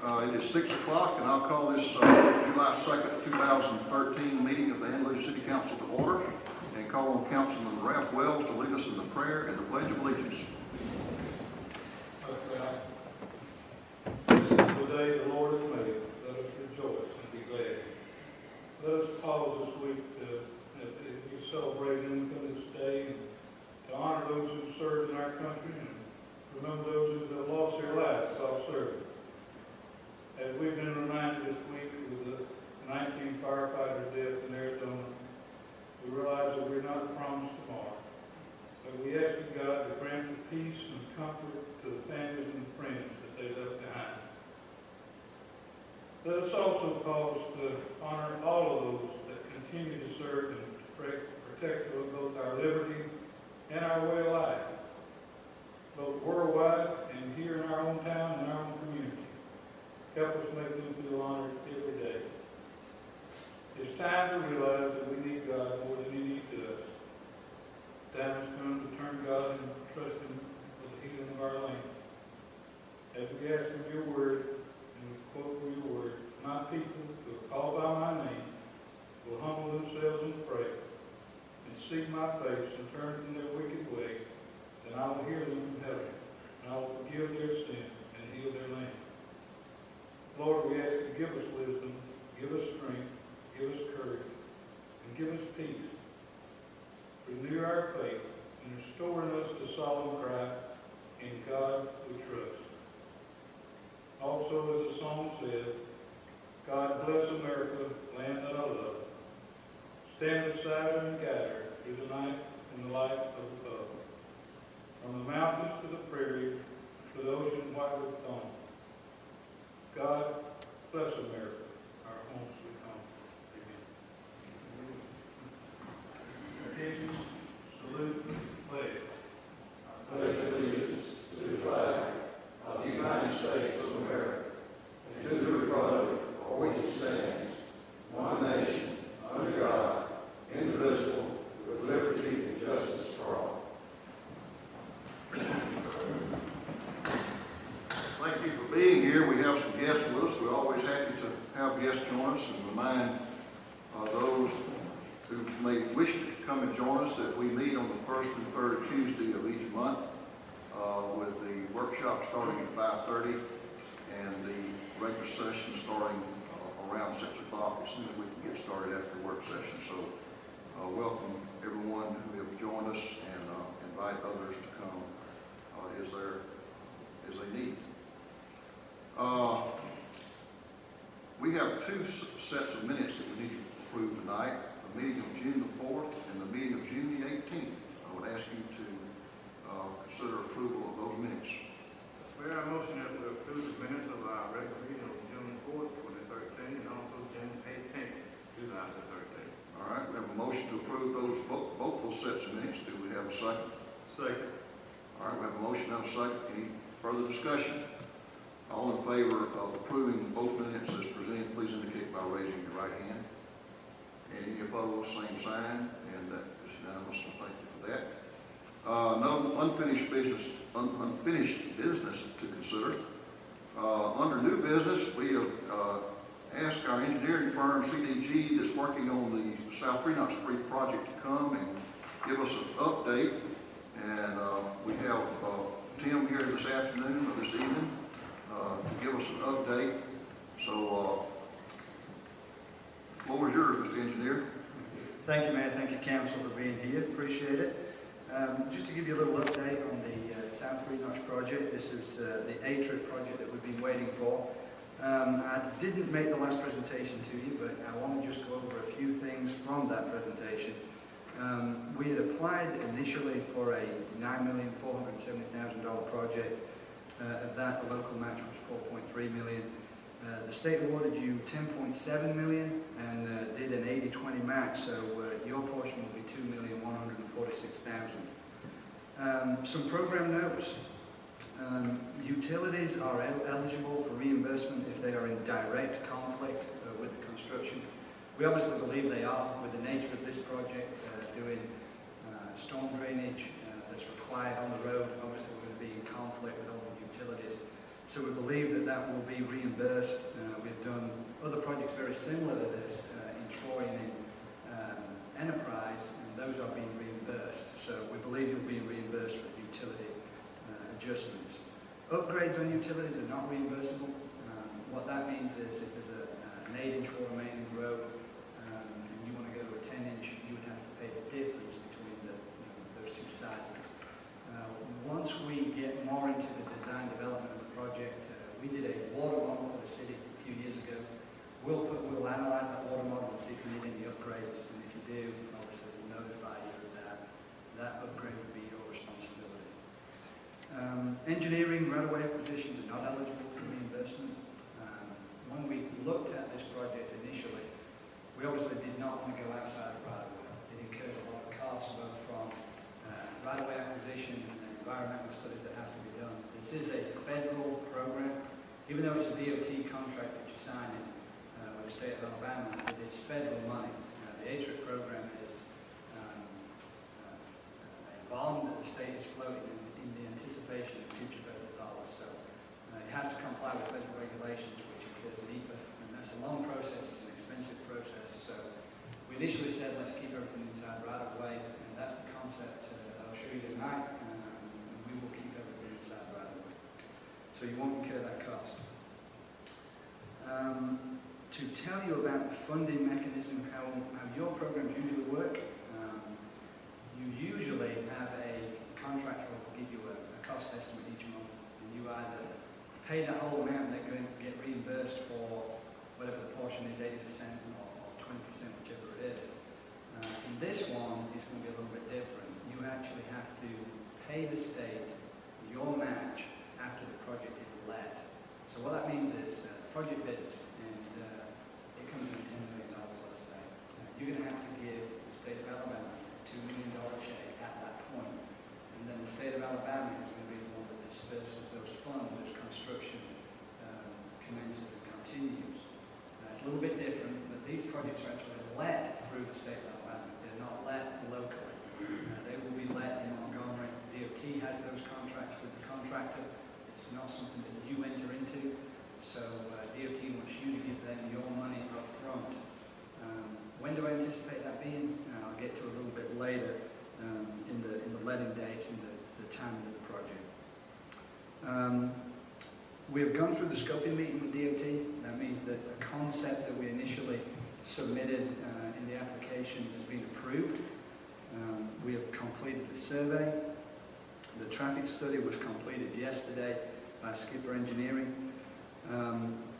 It is 6 o'clock, and I'll call this July 2nd, 2013 meeting of the Andalusia City Council to order, and call on Councilman Ralph Wells to lead us in the prayer and the Pledge of Allegiance. This is the day the Lord has made. Let us rejoice and be glad. Let us pause this week as we celebrate Independence Day and to honor those who served in our country and remember those who have lost their lives while serving. As we've been reminded this week with the 19 firefighter death in Arizona, we realize that we're not promised tomorrow. But we ask God to grant the peace and comfort to the families and friends that they left behind. Let us also pause to honor all of those that continue to serve and protect both our liberty and our way of life, both worldwide and here in our own town and our own community. Help us make them feel honored every day. It's time to realize that we need God more than He needs us. Time has come to turn God and trust Him for the healing of our land. As we ask for your word, and we quote from your word, my people who are called by my name will humble themselves and pray and seek my face and turn from their wicked way, then I will hear them from heaven, and I will forgive their sin and heal their land. Lord, we ask you to give us wisdom, give us strength, give us courage, and give us peace. Renew our faith and restore in us the solemn cry, in God we trust. Also, as the song said, God bless America, land that I love. Stand beside her and guide her through the night and the light of above. From the mountains to the prairie, to the ocean white with foam. God bless America, our home sweet home. Amen. Attention, salute, pledge. I pledge allegiance to the flag of the United States of America and to the republic for which it stands, one nation, under God, indivisible, with liberty and justice for all. Thank you for being here. We have some guests with us. We're always happy to have guests join us, and remind those who may wish to come and join us that we meet on the first and third Tuesday of each month with the workshop starting at 5:30 and the regular session starting around 6 o'clock as soon as we can get started after the work session. So welcome everyone who have joined us, and invite others to come as they need. We have two sets of minutes that we need to approve tonight, the meeting of June the 4th and the meeting of June the 18th. I would ask you to consider approval of those minutes. We have a motion that we approve the minutes of our regular meeting of June 4th, 2013, and also June 18th, 2013. All right, we have a motion to approve both those sets of minutes. Do we have a second? Second. All right, we have a motion and a second. Any further discussion? All in favor of approving both minutes as presented, please indicate by raising your right hand. And any opposed, same sign, and that is unanimous, so thank you for that. No unfinished business to consider. Under new business, we have asked our engineering firm, CDG, that's working on the South 3 Street project to come and give us an update. And we have Tim here this afternoon or this evening to give us an update. So, the floor is yours, Mr. Engineer. Thank you, Mayor. Thank you, Council, for being here. Appreciate it. Just to give you a little update on the South 3 project. This is the A-trip project that we've been waiting for. I didn't make the last presentation to you, but I want to just go over a few things from that presentation. We had applied initially for a $9,470,000 project. Of that, the local match was $4.3 million. The state awarded you $10.7 million and did an 80-20 match, so your portion will be $2,146,000. Some program notes. Utilities are eligible for reimbursement if they are in direct conflict with the construction. We obviously believe they are, with the nature of this project, doing storm drainage that's required on the road. Obviously we're going to be in conflict with all the utilities. So we believe that that will be reimbursed. We've done other projects very similar to this in Troy and in Enterprise, and those are being reimbursed. So we believe you'll be reimbursed with utility adjustments. Upgrades on utilities are not reimbursable. What that means is if there's an 8-inch water main in the road and you want to go to a 10-inch, you would have to pay the difference between those two sizes. Once we get more into the design development of the project, we did a water model for the city a few years ago. We'll analyze that water model and see if we need any upgrades, and if you do, obviously we'll notify you of that. That upgrade will be your responsibility. Engineering right-of-way acquisitions are not eligible for reimbursement. When we looked at this project initially, we obviously did not want to go outside of right-of-way. It incurs a lot of costs, both from right-of-way acquisition and environmental studies that have to be done. This is a federal program. Even though it's a DOT contract that you're signing with the state of Alabama, it is federal money. The ATRIP program is a bond that the state is floating in the anticipation of future federal dollars. So it has to comply with federal regulations, which includes NEPA, and that's a long process. It's an expensive process. So we initially said, let's keep everything inside right of way, and that's the concept I'll show you tonight. We will keep everything inside right of way, so you won't incur that cost. To tell you about the funding mechanism, how your programs usually work, you usually have a contractor who will give you a cost estimate each month, and you either pay that whole amount and they're going to get reimbursed for whatever the portion is, 80% or 20%, whichever it is. In this one, it's going to be a little bit different. You actually have to pay the state your match after the project is let. So what that means is project bids, and it comes in at $10 million, let's say. You're going to have to give the state of Alabama a $2 million check at that point. And then the state of Alabama is going to be the one that disperses those funds as construction commences and continues. It's a little bit different, but these projects are actually let through the state of Alabama. They're not let locally. They will be let in Montgomery. DOT has those contracts with the contractor. It's not something that you enter into. So DOT wants you to give them your money up front. When do I anticipate that being? I'll get to a little bit later in the letting dates and the timing of the project. We have gone through the scoping meeting with DOT. That means that the concept that we initially submitted in the application has been approved. We have completed the survey. The traffic study was completed yesterday by Skipper Engineering.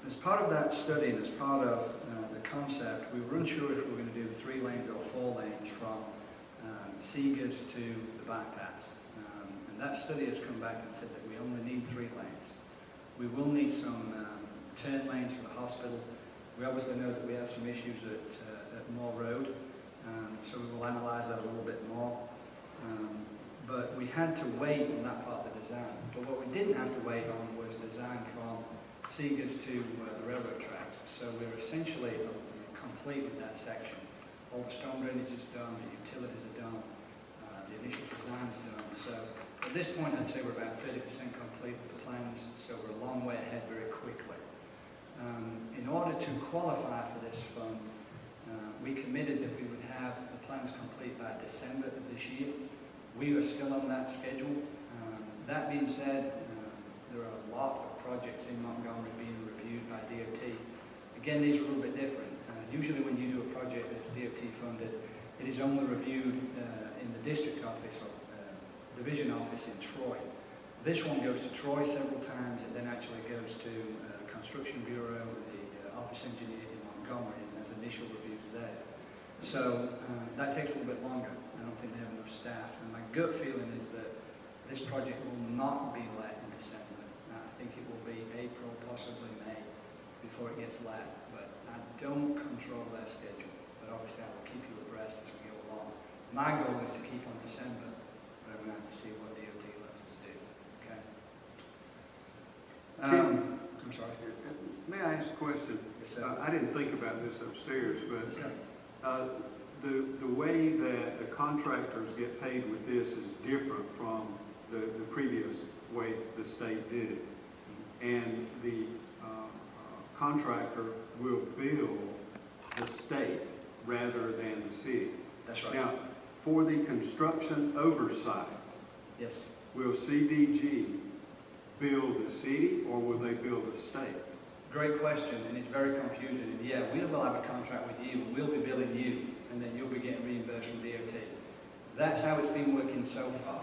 As part of that study and as part of the concept, we were unsure if we were going to do 3 lanes or 4 lanes from Seegers to the bypass. And that study has come back and said that we only need 3 lanes. We will need some turn lanes for the hospital. We obviously know that we have some issues at Moore Road, so we will analyze that a little bit more. But we had to wait on that part of the design. But what we didn't have to wait on was design from Seegers to the railroad tracks. So we're essentially complete with that section. All the storm drainage is done, the utilities are done, the initial design's done. So at this point, I'd say we're about 30% complete with the plans, so we're a long way ahead very quickly. In order to qualify for this fund, we committed that we would have the plans complete by December of this year. We are still on that schedule. That being said, there are a lot of projects in Montgomery being reviewed by DOT. Again, these are a little bit different. Usually when you do a project that's DOT funded, it is only reviewed in the district office or division office in Troy. This one goes to Troy several times. It then actually goes to the Construction Bureau, the office engineer in Montgomery, and there's initial reviews there. So that takes a little bit longer. I don't think they have enough staff. And my gut feeling is that this project will not be let in December. I think it will be April, possibly May, before it gets let. But I don't control their schedule. But obviously I will keep you abreast as we go along. My goal is to keep on December, but I'm going to have to see what DOT lets us do. Okay? Tim, I'm sorry. may I ask a question? Yes, sir. I didn't think about this upstairs, but Yes, sir. the way that the contractors get paid with this is different from the previous way the state did it. and the contractor will bill the state rather than the city. That's right. Now, for the construction oversight, Yes. will CDG bill the city or will they bill the state? Great question, and it's very confusing. And yeah, we will have a contract with you, we'll be billing you, and then you'll be getting reimbursed from DOT. That's how it's been working so far.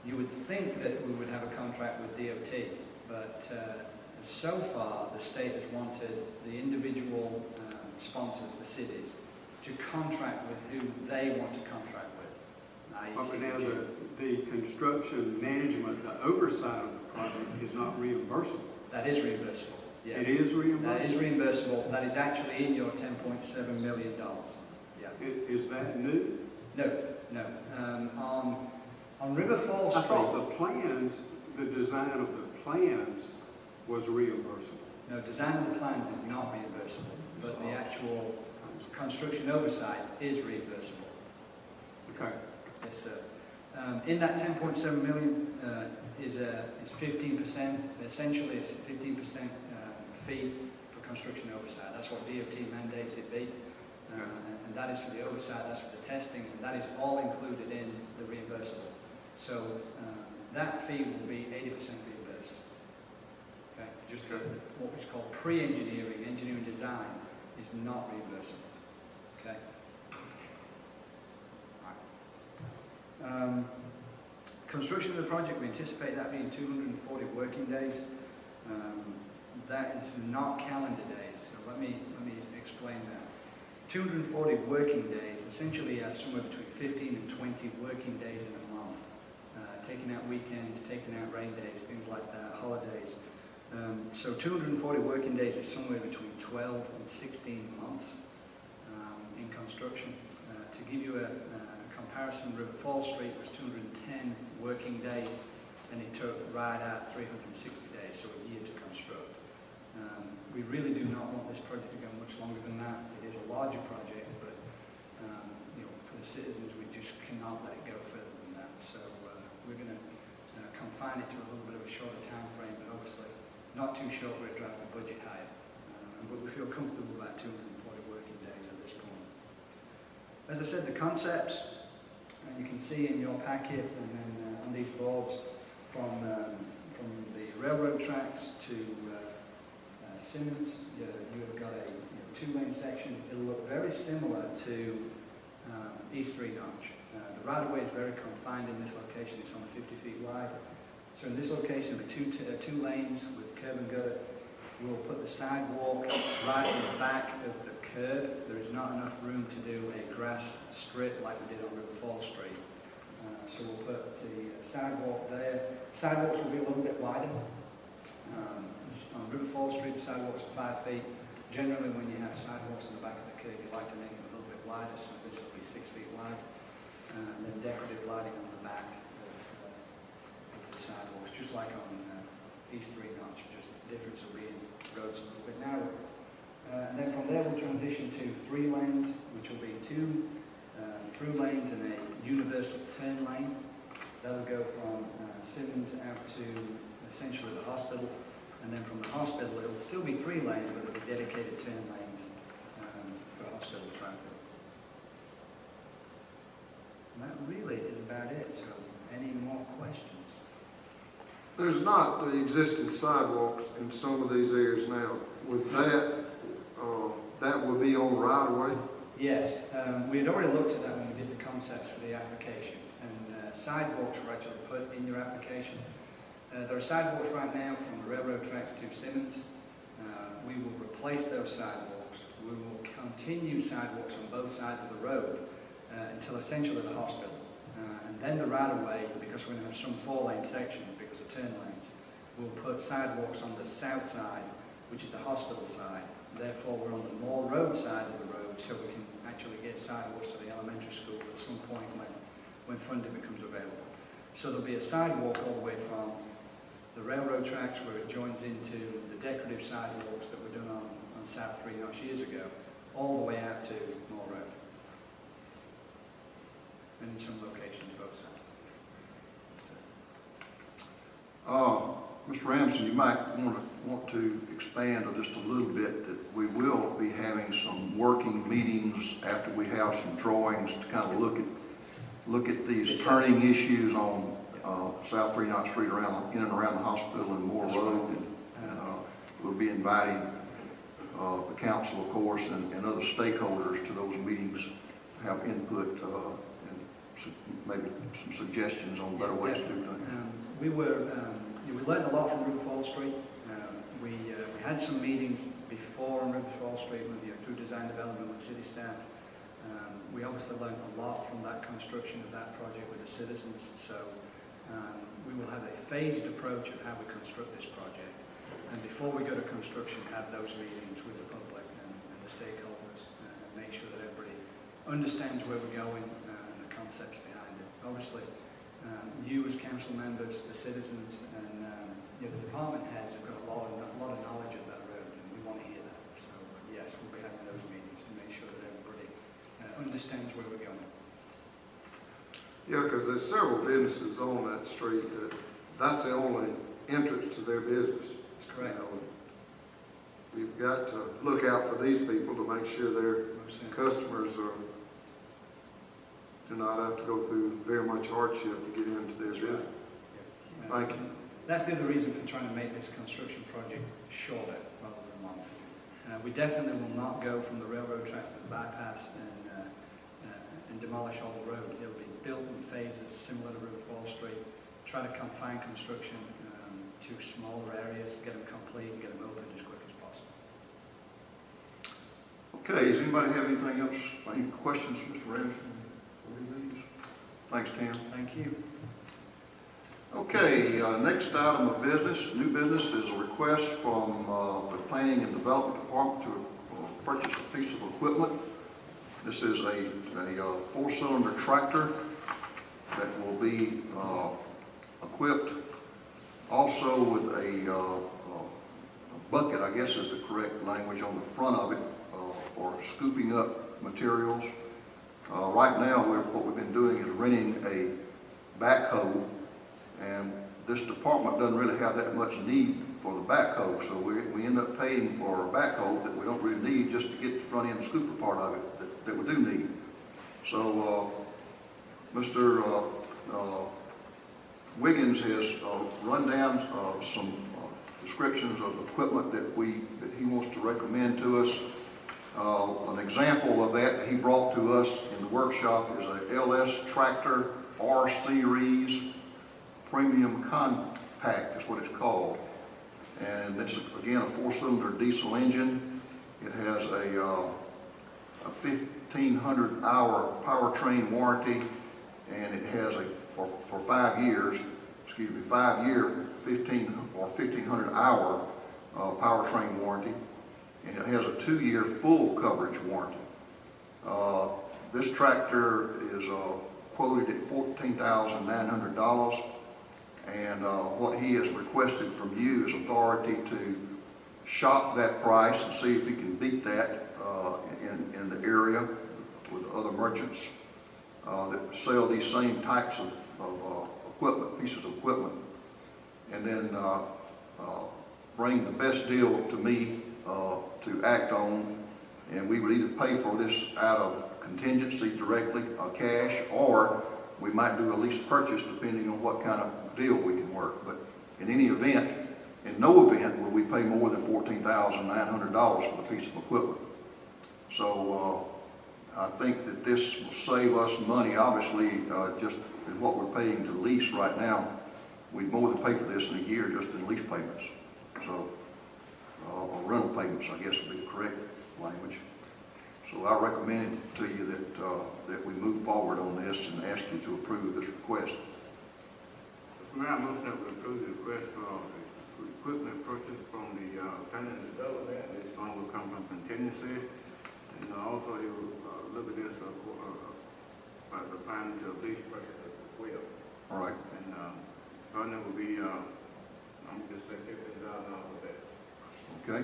You would think that we would have a contract with DOT, but so far the state has wanted the individual sponsors, the cities, to contract with who they want to contract with. But now the construction management, the oversight of the project is not reimbursable. That is reimbursable. Yes. It is reimbursable? That is reimbursable. That is actually in your $10.7 million. Yeah. Is that new? No, no. On River Falls I Street. thought the plans, the design of the plans was reimbursable. No, design of the plans is not reimbursable, but the actual construction oversight is reimbursable. Okay. Yes, sir. In that 10.7 million is 15%. Essentially, it's a 15% fee for construction oversight. That's what DOT mandates it be. And that is for the oversight, that's for the testing, and that is all included in the reimbursable. So that fee will be 80% reimbursed. Okay? Just what was called pre-engineering, engineering design, is not reimbursable. Okay? Construction of the project, we anticipate that being 240 working days. That is not calendar days, so let me explain that. 240 working days, essentially you have somewhere between 15 and 20 working days in a month. Taking out weekends, taking out rain days, things like that, holidays. So 240 working days is somewhere between 12 and 16 months in construction. To give you a comparison, River Falls Street was 210 working days, and it took right at 360 days, so a year to construct. We really do not want this project to go much longer than that. It is a larger project, but for the citizens, we just cannot let it go further than that. So we're going to confine it to a little bit of a shorter time frame, but obviously not too short where it drives the budget higher. But we feel comfortable about 240 working days at this point. As I said, the concepts, you can see in your packet and then on these boards from the railroad tracks to Simmons, you have got a two-lane section. It'll look very similar to East 3 Notch. The right-of-way is very confined in this location. It's only 50 feet wide. So in this location, it'll be two lanes with curb and gutter. We'll put the sidewalk right in the back of the curb. There is not enough room to do a grassed strip like we did on River Falls Street. So we'll put the sidewalk there. Sidewalks will be a little bit wider. On River Falls Street, the sidewalks are 5 feet. Generally, when you have sidewalks on the back of the curb, you like to make them a little bit wider, so this will be 6 feet wide. And then decorative lighting on the back of the sidewalks, just like on East 3 Notch, just the difference will be in roads a little bit narrower. And then from there, we'll transition to 3 lanes, which will be 2 through lanes and a universal turn lane. That'll go from Simmons out to essentially the hospital. And then from the hospital, it'll still be 3 lanes, but it'll be dedicated turn lanes for hospital traffic. And that really is about it. So, any more questions? There's not the existing sidewalks in some of these areas now. With that, that would be on right of way? Yes, we had already looked at that when we did the concepts for the application. And sidewalks were actually put in your application. There are sidewalks right now from the railroad tracks to Simmons. We will replace those sidewalks. We will continue sidewalks on both sides of the road until essentially the hospital. And then the right-of-way, because we're going to have some 4-lane sections because of turn lanes, we'll put sidewalks on the south side, which is the hospital side. Therefore, we're on the Moore Road side of the road, so we can actually get sidewalks to the elementary school at some point when funding becomes available. So there'll be a sidewalk all the way from the railroad tracks where it joins into the decorative sidewalks that were done on South 3 Notch years ago, all the way out to Moore Road. And in some locations, both sides. So. Mr. Ramsey, you might want to expand on just a little bit that we will be having some working meetings after we have some drawings to kind of look at these turning issues on South 39th Street in and around the hospital and Moore Road. And we'll be inviting the council, of course, and other stakeholders to those meetings, have input and maybe some suggestions on better ways to do things. We learned a lot from River Falls Street. We had some meetings before on River Falls Street through design development with city staff. We obviously learned a lot from that construction of that project with the citizens. So we will have a phased approach of how we construct this project. And before we go to construction, have those meetings with the public and the stakeholders and make sure that everybody understands where we're going and the concepts behind it. Obviously, you as council members, the citizens, and the department heads have got a lot of knowledge of that road, and we want to hear that. So yes, we'll be having those meetings to make sure that everybody understands where we're going. Yeah, because there's several businesses on that street that's the only entrance to their business. That's correct. We've got to look out for these people to make sure their customers do not have to go through very much hardship to get into their business. Yeah. Thank you. That's the other reason for trying to make this construction project shorter rather than longer. We definitely will not go from the railroad tracks to the bypass and demolish all the road. It'll be built in phases similar to River Falls Street. Try to confine construction to smaller areas, get them complete, and get them open as quick as possible. Okay, does anybody have anything else? Any questions, Mr. Ramsey? Thanks, Tim. Thank you. Okay, next item of business, new business, is a request from the Planning and Development Department to purchase a piece of equipment. This is a four-cylinder tractor that will be equipped also with a bucket, I guess is the correct language, on the front of it for scooping up materials. Right now, what we've been doing is renting a backhoe, and this department doesn't really have that much need for the backhoe, so we end up paying for a backhoe that we don't really need just to get the front end scooper part of it that we do need. So Mr. Wiggins has run down some descriptions of equipment that he wants to recommend to us. An example of that he brought to us in the workshop is a LS Tractor R Series Premium Compact is what it's called. And it's, again, a four-cylinder diesel engine. It has a 1,500-hour powertrain warranty, and it has for 5 years, 5-year 1,500-hour powertrain warranty, and it has a 2-year full coverage warranty. This tractor is quoted at $14,900, and what he has requested from you is authority to shop that price and see if he can beat that in the area with other merchants that sell these same types of equipment, pieces of equipment, and then bring the best deal to me to act on. And we would either pay for this out of contingency directly, cash, or we might do a lease purchase depending on what kind of deal we can work. But in any event, in no event will we pay more than $14,900 for the piece of equipment. So I think that this will save us money. Obviously, just in what we're paying to lease right now, we'd more than pay for this in a year just in lease payments. So, or rental payments, I guess would be the correct language. So I recommend to you that we move forward on this and ask you to approve this request. Mr. Mayor, I motion that we approve the request for equipment purchase from the Planning and Development. This fund will come from contingency, and also he will look at this by the plan to lease purchase as well. All right. And funding will be, I'm just saying $15,000 for this. Okay.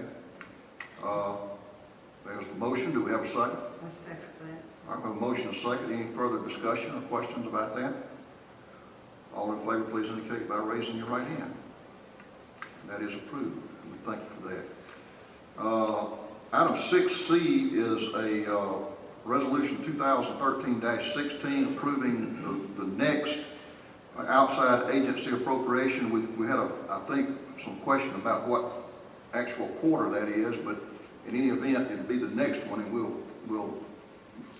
There's the motion. Do we have a second? I second that. All right, we have a motion and a second. Any further discussion or questions about that? All in favor, please indicate by raising your right hand. That is approved. We thank you for that. Item 6C is a resolution 2013-16 approving the next outside agency appropriation. We had, I think, some question about what actual quarter that is, but in any event, it'll be the next one, and we'll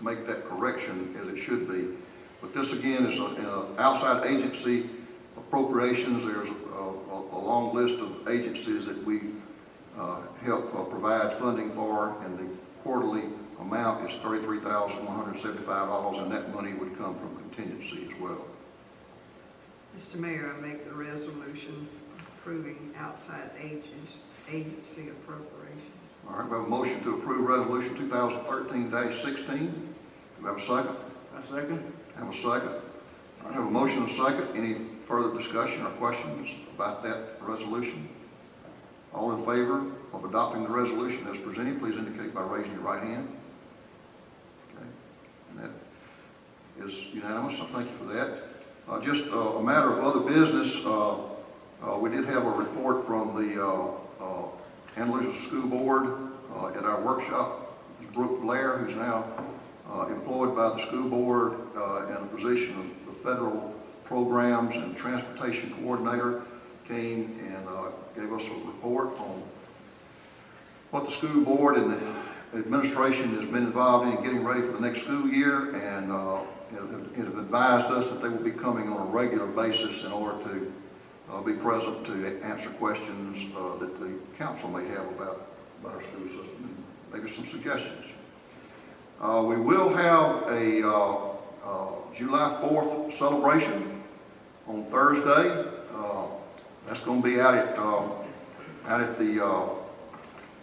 make that correction as it should be. But this again is outside agency appropriations. There's a long list of agencies that we help provide funding for, and the quarterly amount is $33,175, and that money would come from contingency as well. Mr. Mayor, I make the resolution approving outside agency appropriations. All right, we have a motion to approve resolution 2013-16. Do we have a second? I second. Have a second. I have a motion and a second. Any further discussion or questions about that resolution? All in favor of adopting the resolution as presented, please indicate by raising your right hand. Okay. And that is unanimous. I thank you for that. Just a matter of other business, we did have a report from the Andalusia School Board at our workshop. Brooke Blair, who's now employed by the school board in a position of the federal programs and transportation coordinator, came and gave us a report on what the school board and the administration has been involved in getting ready for the next school year, and it have advised us that they will be coming on a regular basis in order to be present to answer questions that the council may have about our school system and maybe some suggestions. We will have a July 4th celebration on Thursday. That's going to be out at the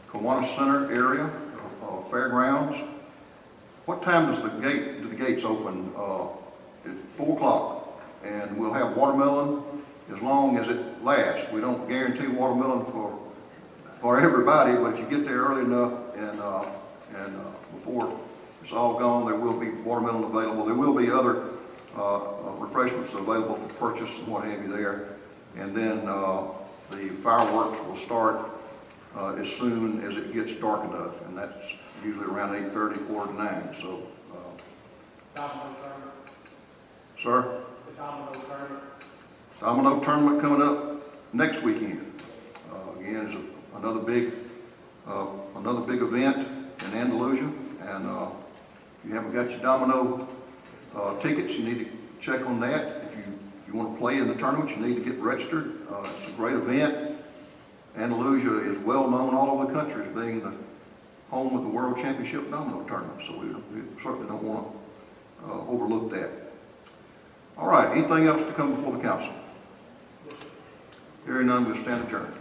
Kiwanis Center area, fairgrounds. What time do the gates open? At 4 o'clock, and we'll have watermelon as long as it lasts. We don't guarantee watermelon for everybody, but if you get there early enough and before it's all gone, there will be watermelon available. There will be other refreshments available for purchase and what have you there. And then the fireworks will start as soon as it gets dark enough, and that's usually around 8:30, quarter to 9. So, Domino tournament. sir? The domino tournament. Domino tournament coming up next weekend. Again, is another big event in Andalusia, and if you haven't got your domino tickets, you need to check on that. If you want to play in the tournament, you need to get registered. It's a great event. Andalusia is well known all over the country as being the home of the World Championship Domino Tournament, so we certainly don't want to overlook that. All right, anything else to come before the council? Hearing none, we'll stand adjourned.